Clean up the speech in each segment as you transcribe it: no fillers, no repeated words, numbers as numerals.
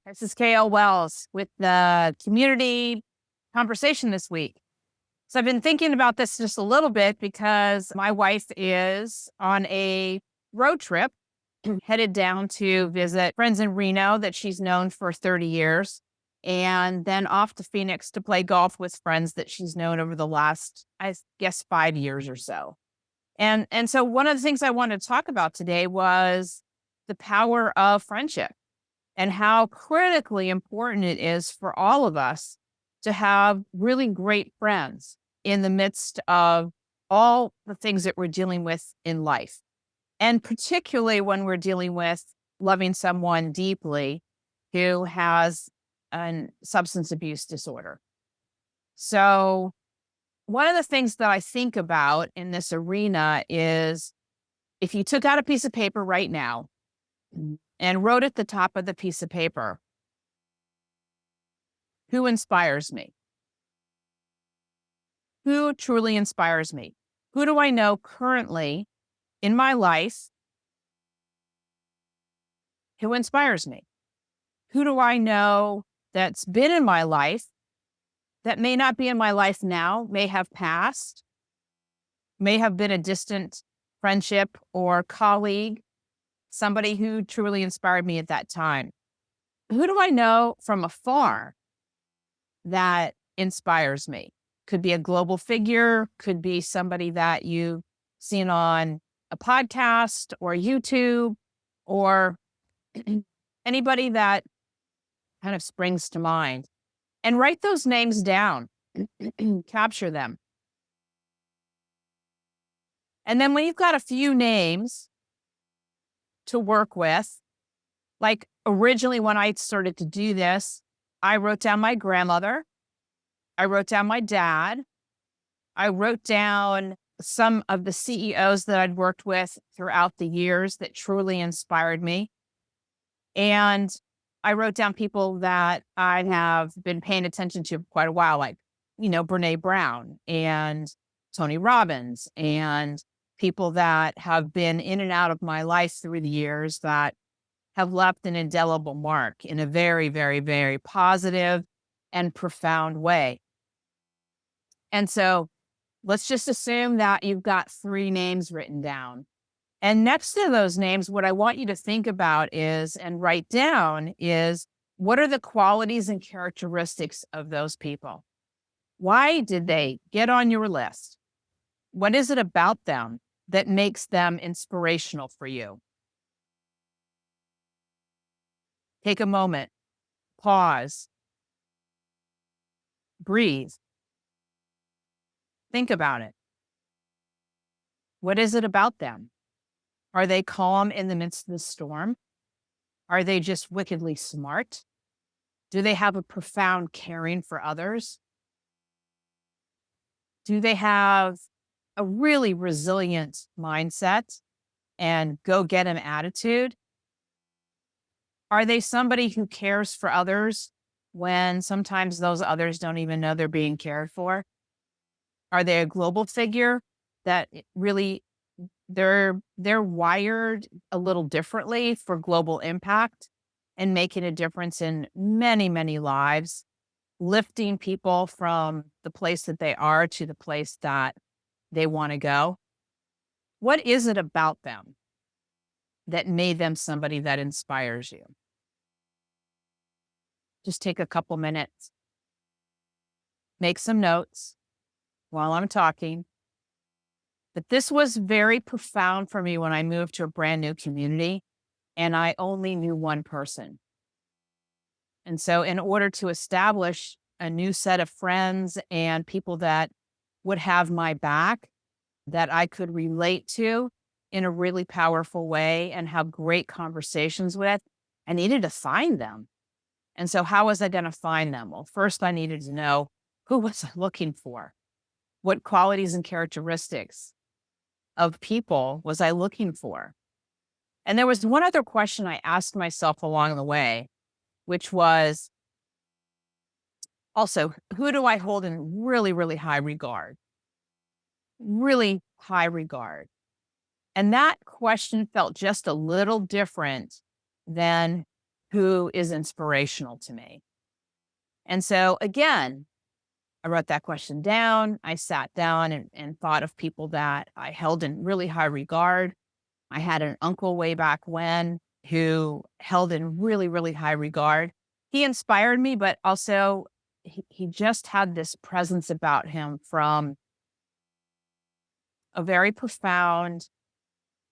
This is KL Wells with the community conversation this week. So I've been thinking about this just a little bit because my wife is on a road trip headed down to visit friends in Reno that she's known for 30 years, and then off to Phoenix to play golf with friends that she's known over the last, I guess, 5 years or so. And so one of the things I wanted to talk about today was the power of friendship and how critically important it is for all of us to have really great friends in the midst of all the things that we're dealing with in life. And particularly when we're dealing with loving someone deeply who has a substance abuse disorder. So, one of the things that I think about in this arena is if you took out a piece of paper right now and wrote at the top of the piece of paper, who inspires me? Who truly inspires me? Who do I know currently in my life who inspires me? Who do I know that's been in my life that may not be in my life now, may have passed, may have been a distant friendship or colleague, somebody who truly inspired me at that time? Who do I know from afar that inspires me? Could be a global figure, could be somebody that you've seen on a podcast or YouTube, or anybody that kind of springs to mind. And write those names down, capture them. And then when you've got a few names to work with, like originally when I started to do this, I wrote down my grandmother, I wrote down my dad, I wrote down some of the CEOs that I'd worked with throughout the years that truly inspired me. And I wrote down people that I have been paying attention to for quite a while, like, Brene Brown and Tony Robbins, and people that have been in and out of my life through the years that have left an indelible mark in a very, very, very positive and profound way. And so let's just assume that you've got 3 names written down. And next to those names, what I want you to think about is, and write down is, what are the qualities and characteristics of those people? Why did they get on your list? What is it about them that makes them inspirational for you? Take a moment, pause, breathe, think about it. What is it about them? Are they calm in the midst of the storm? Are they just wickedly smart? Do they have a profound caring for others? Do they have a really resilient mindset and go get 'em attitude? Are they somebody who cares for others when sometimes those others don't even know they're being cared for? Are they a global figure that really they're wired a little differently for global impact and making a difference in many, many lives, lifting people from the place that they are to the place that they want to go? What is it about them that made them somebody that inspires you? Just take a couple minutes, make some notes while I'm talking. But this was very profound for me when I moved to a brand new community and I only knew one person. And so, in order to establish a new set of friends and people that would have my back, that I could relate to in a really powerful way and have great conversations with, I needed to find them. And so, how was I going to find them? Well, first, I needed to know, who was I looking for? What qualities and characteristics of people was I looking for? And there was one other question I asked myself along the way, which was also, who do I hold in really, really high regard? Really high regard. And that question felt just a little different than who is inspirational to me. And so again, I wrote that question down. I sat down and thought of people that I held in really high regard. I had an uncle way back when who held in really, really high regard. He inspired me, but also he just had this presence about him from a very profound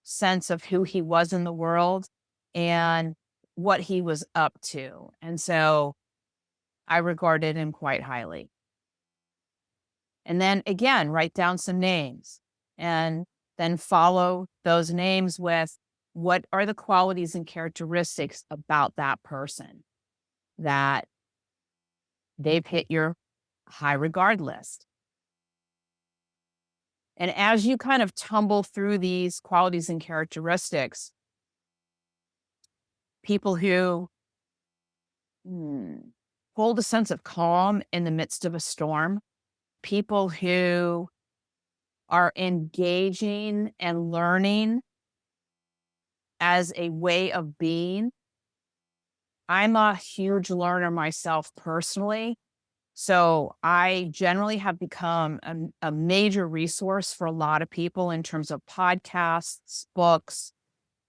sense of who he was in the world and what he was up to. And so I regarded him quite highly. And then again, write down some names and then follow those names with what are the qualities and characteristics about that person that they've hit your high regard list. And as you kind of tumble through these qualities and characteristics, people who hold a sense of calm in the midst of a storm, people who are engaging and learning as a way of being. I'm a huge learner myself personally. So I generally have become a major resource for a lot of people in terms of podcasts, books,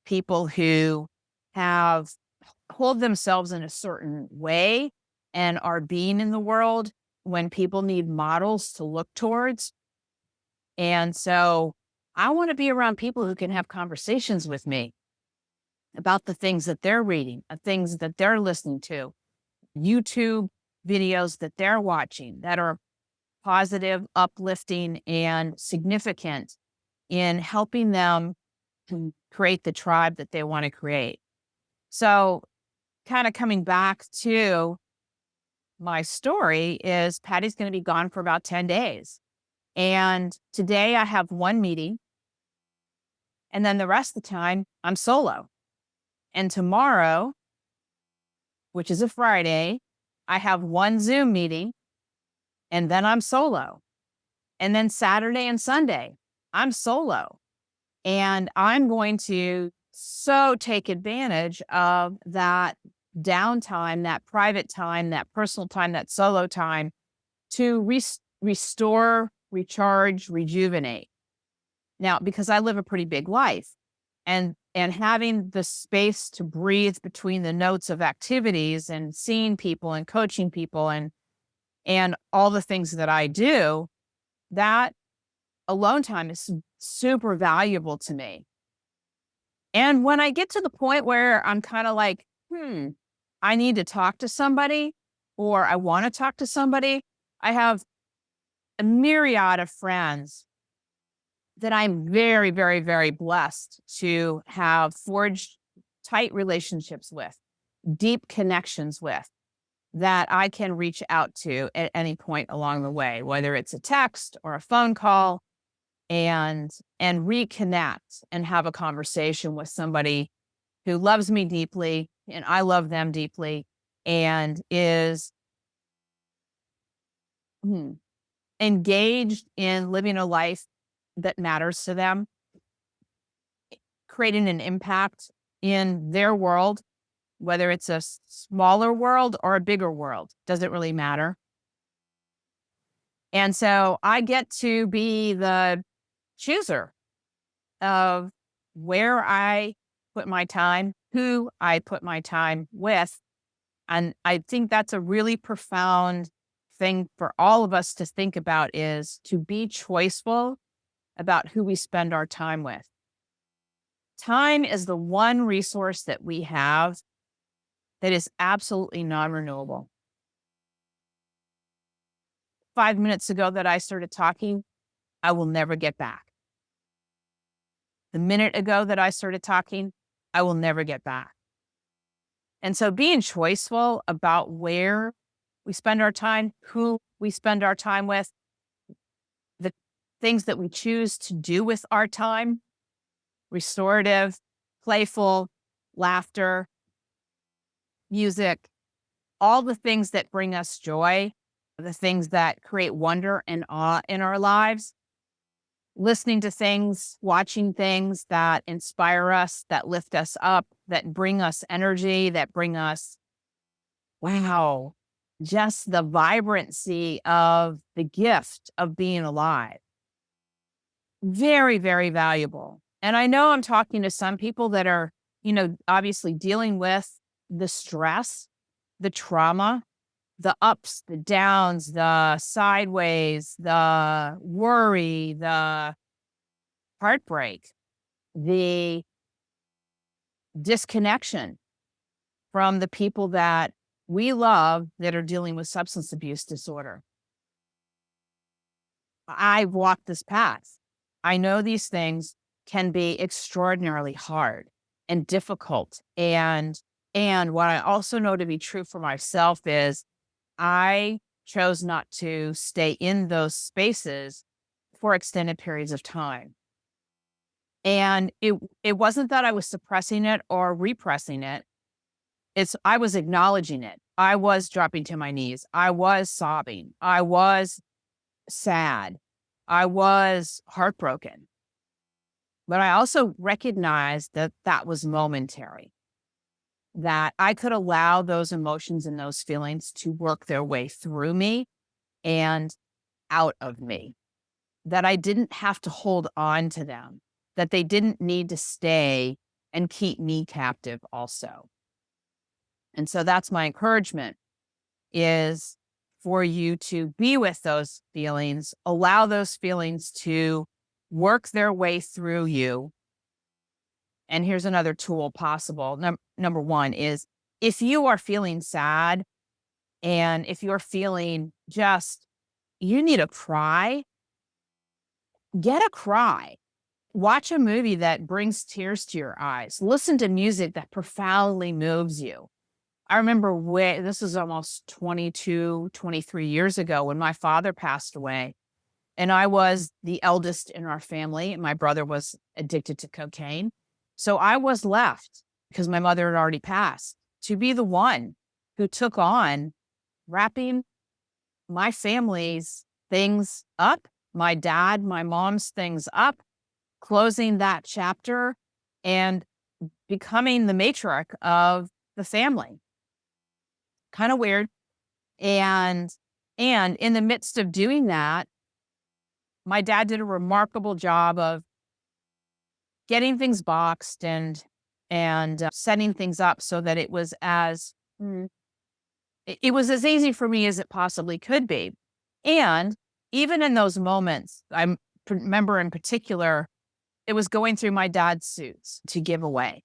people who have hold themselves in a certain way and are being in the world when people need models to look towards. And so I want to be around people who can have conversations with me about the things that they're reading, the things that they're listening to, YouTube videos that they're watching that are positive, uplifting, and significant in helping them to create the tribe that they want to create. So, kind of coming back to my story is Patty's going to be gone for about 10 days. And today I have one meeting, and then the rest of the time I'm solo. And tomorrow, which is a Friday, I have one Zoom meeting, and then I'm solo. And then Saturday and Sunday, I'm solo. And I'm going to so take advantage of that downtime, that private time, that personal time, that solo time to restore, recharge, rejuvenate. Now, because I live a pretty big life and having the space to breathe between the notes of activities and seeing people and coaching people and all the things that I do, that alone time is super valuable to me. And when I get to the point where I'm kind of like, I need to talk to somebody or I want to talk to somebody, I have a myriad of friends that I'm very, very, very blessed to have forged tight relationships with, deep connections with, that I can reach out to at any point along the way, whether it's a text or a phone call, and reconnect and have a conversation with somebody who loves me deeply and I love them deeply and is engaged in living a life that matters to them, creating an impact in their world, whether it's a smaller world or a bigger world, doesn't really matter. And so I get to be the chooser of where I put my time, who I put my time with. And I think that's a really profound thing for all of us to think about, is to be choiceful about who we spend our time with. Time is the one resource that we have that is absolutely non-renewable. 5 minutes ago that I started talking, I will never get back. The minute ago that I started talking, I will never get back. And so being choiceful about where we spend our time, who we spend our time with, the things that we choose to do with our time, restorative, playful, laughter, music, all the things that bring us joy, the things that create wonder and awe in our lives, listening to things, watching things that inspire us, that lift us up, that bring us energy, that bring us, wow, just the vibrancy of the gift of being alive. Very, very valuable. And I know I'm talking to some people that are, obviously dealing with the stress, the trauma, the ups, the downs, the sideways, the worry, the heartbreak, the disconnection from the people that we love that are dealing with substance abuse disorder. I've walked this path. I know these things can be extraordinarily hard and difficult. And what I also know to be true for myself is I chose not to stay in those spaces for extended periods of time. And it wasn't that I was suppressing it or repressing it. I was acknowledging it. I was dropping to my knees. I was sobbing. I was sad. I was heartbroken. But I also recognized that that was momentary, that I could allow those emotions and those feelings to work their way through me and out of me, that I didn't have to hold on to them, that they didn't need to stay and keep me captive also. And so that's my encouragement, is for you to be with those feelings, allow those feelings to work their way through you. And here's another tool possible. Number one is, if you are feeling sad and if you're feeling just, you need a cry, get a cry. Watch a movie that brings tears to your eyes. Listen to music that profoundly moves you. I remember this is almost 22, 23 years ago when my father passed away. And I was the eldest in our family. My brother was addicted to cocaine. So I was left, because my mother had already passed, to be the one who took on wrapping my family's things up, my dad, my mom's things up, closing that chapter, and becoming the matriarch of the family. Kind of weird. And in the midst of doing that, my dad did a remarkable job of getting things boxed and setting things up so that it was it was as easy for me as it possibly could be. And even in those moments, remember in particular, it was going through my dad's suits to give away.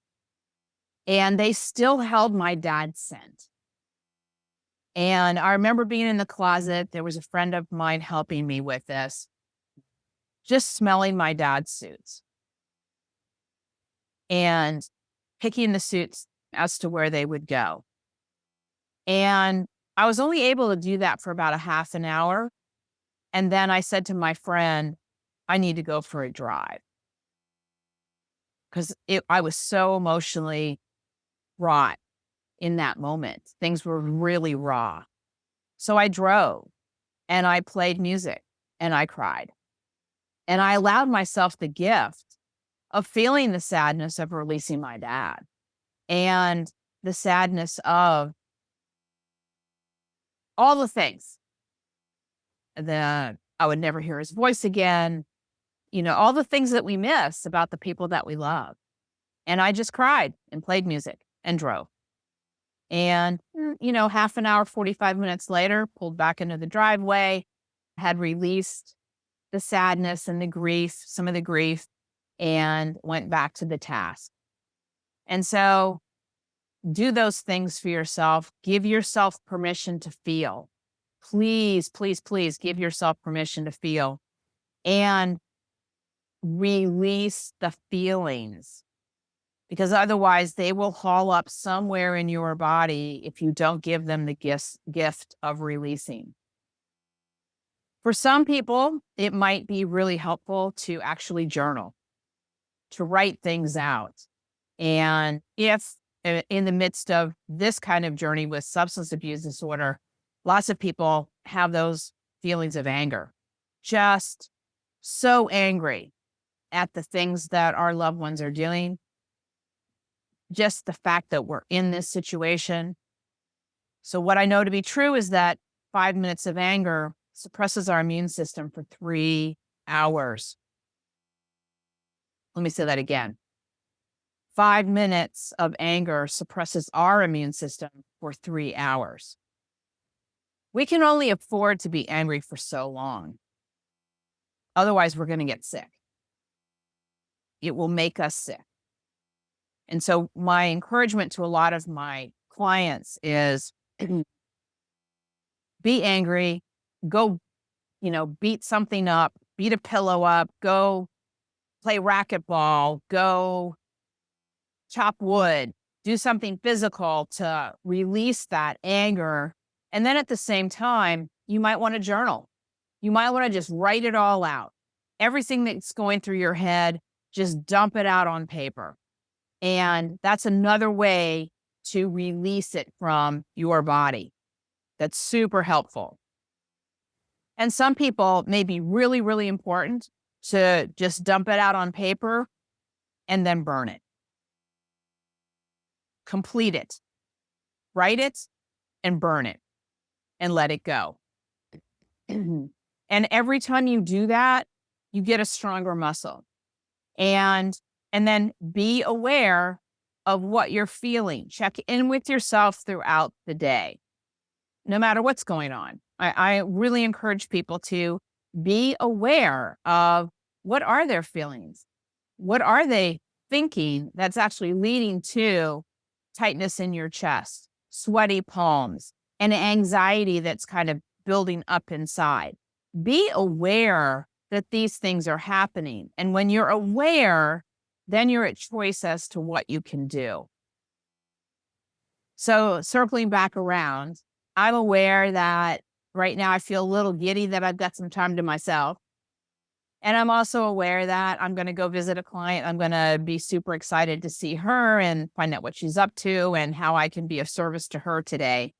And they still held my dad's scent. And I remember being in the closet. There was a friend of mine helping me with this, just smelling my dad's suits and picking the suits as to where they would go. And I was only able to do that for about a half an hour. And then I said to my friend, I need to go for a drive, because I was so emotionally wrought in that moment. Things were really raw. So I drove and I played music and I cried. And I allowed myself the gift of feeling the sadness of releasing my dad and the sadness of all the things that I would never hear his voice again, all the things that we miss about the people that we love. And I just cried and played music and drove. And, half an hour, 45 minutes later, pulled back into the driveway, had released the sadness and the grief, some of the grief, and went back to the task. And so do those things for yourself. Give yourself permission to feel. Please, please, please give yourself permission to feel and release the feelings, because otherwise they will haul up somewhere in your body if you don't give them the gift of releasing. For some people, it might be really helpful to actually journal, to write things out. And if in the midst of this kind of journey with substance abuse disorder, lots of people have those feelings of anger. Just so angry at the things that our loved ones are doing. Just the fact that we're in this situation. So what I know to be true is that 5 minutes of anger suppresses our immune system for 3 hours. Let me say that again. 5 minutes of anger suppresses our immune system for 3 hours. We can only afford to be angry for so long. Otherwise, we're going to get sick. It will make us sick. And so my encouragement to a lot of my clients is be angry, go, beat something up, beat a pillow up, go play racquetball, go chop wood, do something physical to release that anger. And then at the same time, you might want to journal. You might want to just write it all out. Everything that's going through your head, just dump it out on paper. And that's another way to release it from your body. That's super helpful. And some people may be really, really important to just dump it out on paper and then burn it. Complete it. Write it and burn it and let it go. And every time you do that, you get a stronger muscle. And then be aware of what you're feeling. Check in with yourself throughout the day, no matter what's going on. I really encourage people to be aware of what are their feelings? What are they thinking that's actually leading to tightness in your chest, sweaty palms, and anxiety that's kind of building up inside? Be aware that these things are happening. And when you're aware, then you're at choice as to what you can do. So circling back around, I'm aware that right now I feel a little giddy that I've got some time to myself. And I'm also aware that I'm going to go visit a client. I'm going to be super excited to see her and find out what she's up to and how I can be of service to her today.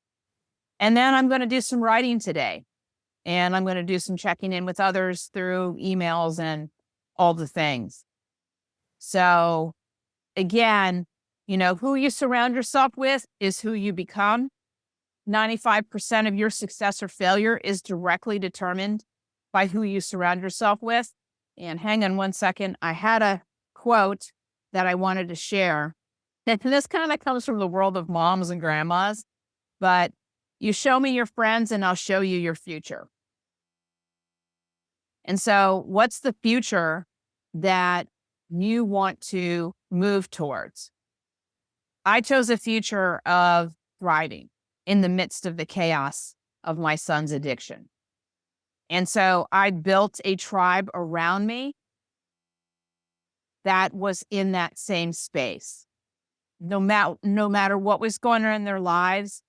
And then I'm going to do some writing today. And I'm going to do some checking in with others through emails and all the things. So again, who you surround yourself with is who you become. 95% of your success or failure is directly determined by who you surround yourself with. And hang on one second. I had a quote that I wanted to share. And this kind of comes from the world of moms and grandmas, but you show me your friends and I'll show you your future. And so what's the future that you want to move towards? I chose a future of thriving in the midst of the chaos of my son's addiction. And so I built a tribe around me that was in that same space. No matter what was going on in their lives,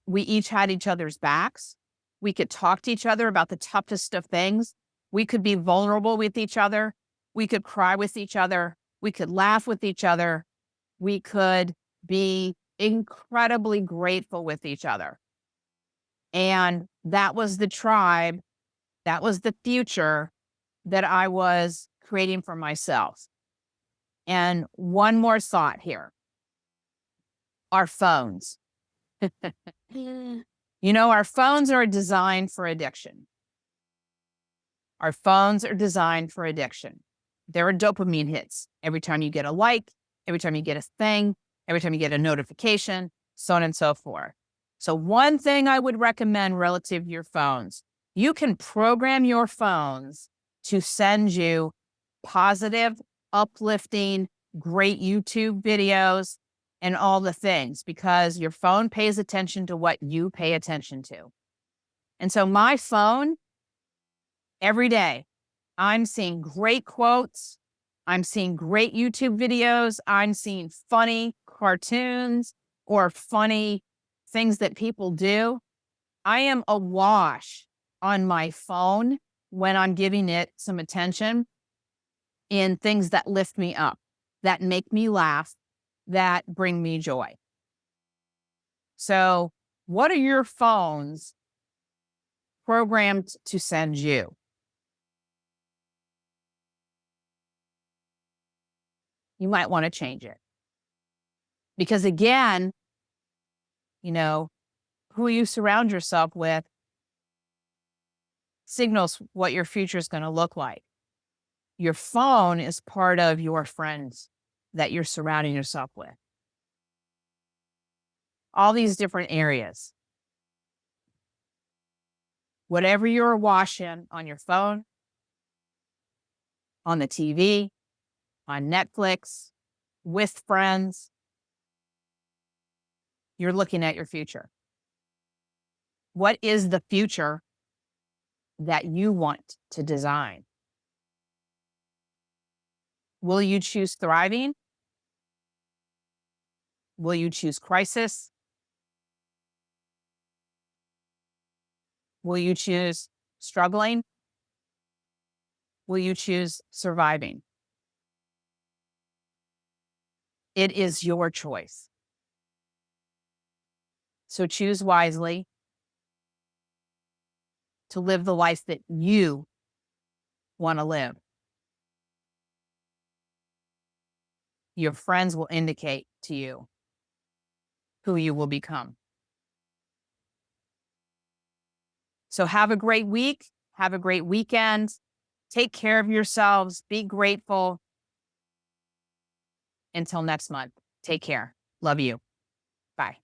we each had each other's backs. We could talk to each other about the toughest of things. We could be vulnerable with each other. We could cry with each other. We could laugh with each other. We could be incredibly grateful with each other. And that was the tribe. That was the future that I was creating for myself. And one more thought here. Our phones. Our phones are designed for addiction. Our phones are designed for addiction. There are dopamine hits every time you get a like, every time you get a thing, every time you get a notification, so on and so forth. So one thing I would recommend relative to your phones, you can program your phones to send you positive, uplifting, great YouTube videos and all the things, because your phone pays attention to what you pay attention to. And so my phone, every day, I'm seeing great quotes. I'm seeing great YouTube videos. I'm seeing funny cartoons or funny things that people do. I am awash on my phone when I'm giving it some attention in things that lift me up, that make me laugh, that bring me joy. So, what are your phones programmed to send you? you might want to change it. Because again, you know, who you surround yourself with signals what your future is going to look like. Your phone is part of your friends that you're surrounding yourself with. All these different areas. Whatever you're watching on your phone, on the TV, on Netflix, with friends, you're looking at your future. What is the future that you want to design? Will you choose thriving? Will you choose crisis? Will you choose struggling? Will you choose surviving? It is your choice. So choose wisely to live the life that you want to live. Your friends will indicate to you who you will become. So have a great week. Have a great weekend. Take care of yourselves. Be grateful. Until next month, take care. Love you. Bye.